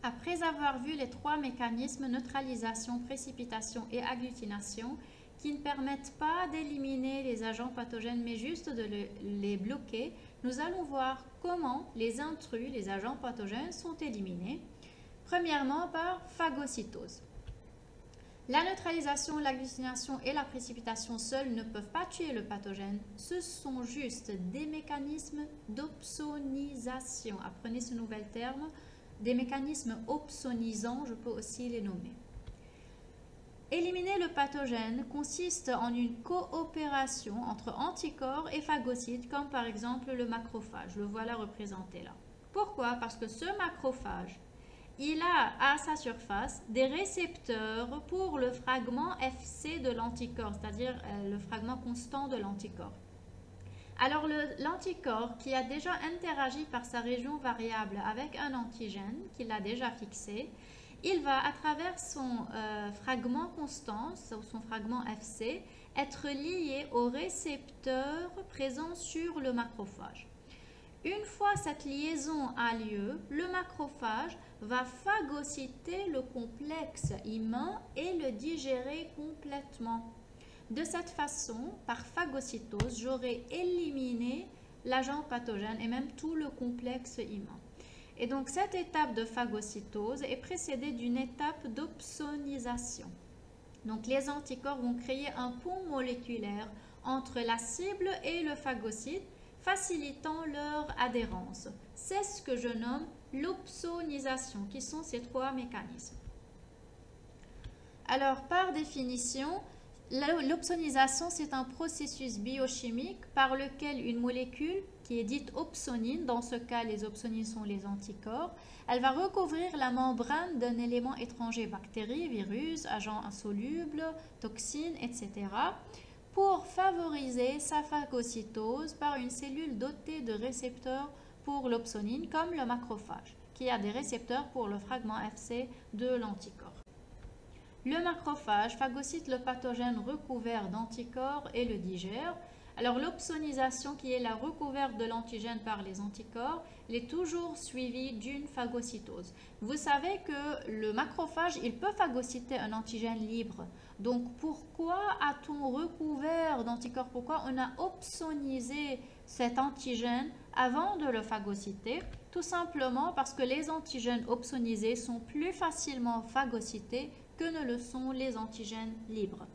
Après avoir vu les trois mécanismes neutralisation, précipitation et agglutination qui ne permettent pas d'éliminer les agents pathogènes mais juste de les bloquer, nous allons voir comment les intrus, les agents pathogènes, sont éliminés. Premièrement par phagocytose. La neutralisation, l'agglutination et la précipitation seules ne peuvent pas tuer le pathogène. Ce sont juste des mécanismes d'opsonisation. Apprenez ce nouvel terme. Des mécanismes opsonisants, je peux aussi les nommer. Éliminer le pathogène consiste en une coopération entre anticorps et phagocytes, comme par exemple le macrophage. Le voilà représenté là. Pourquoi? Parce que ce macrophage, il a à sa surface des récepteurs pour le fragment FC de l'anticorps, c'est-à-dire le fragment constant de l'anticorps. Alors l'anticorps qui a déjà interagi par sa région variable avec un antigène qu'il a déjà fixé, il va à travers son fragment constant, son fragment FC, être lié au récepteur présent sur le macrophage. Une fois cette liaison a lieu, le macrophage va phagocyter le complexe humain et le digérer complètement. De cette façon, par phagocytose, j'aurai éliminé l'agent pathogène et même tout le complexe humain. Et donc cette étape de phagocytose est précédée d'une étape d'opsonisation. Donc les anticorps vont créer un pont moléculaire entre la cible et le phagocyte, facilitant leur adhérence. C'est ce que je nomme l'opsonisation, qui sont ces trois mécanismes. Alors, par définition, l'opsonisation, c'est un processus biochimique par lequel une molécule, qui est dite opsonine, dans ce cas, les opsonines sont les anticorps, elle va recouvrir la membrane d'un élément étranger, bactéries, virus, agents insolubles, toxines, etc., pour favoriser sa phagocytose par une cellule dotée de récepteurs pour l'opsonine, comme le macrophage, qui a des récepteurs pour le fragment FC de l'anticorps. Le macrophage phagocyte le pathogène recouvert d'anticorps et le digère. Alors l'opsonisation, qui est la recouverte de l'antigène par les anticorps, elle est toujours suivie d'une phagocytose. Vous savez que le macrophage, il peut phagocyter un antigène libre. Donc pourquoi a-t-on recouvert d'anticorps? Pourquoi on a opsonisé cet antigène avant de le phagocyter? Tout simplement parce que les antigènes opsonisés sont plus facilement phagocytés que ne le sont les antigènes libres.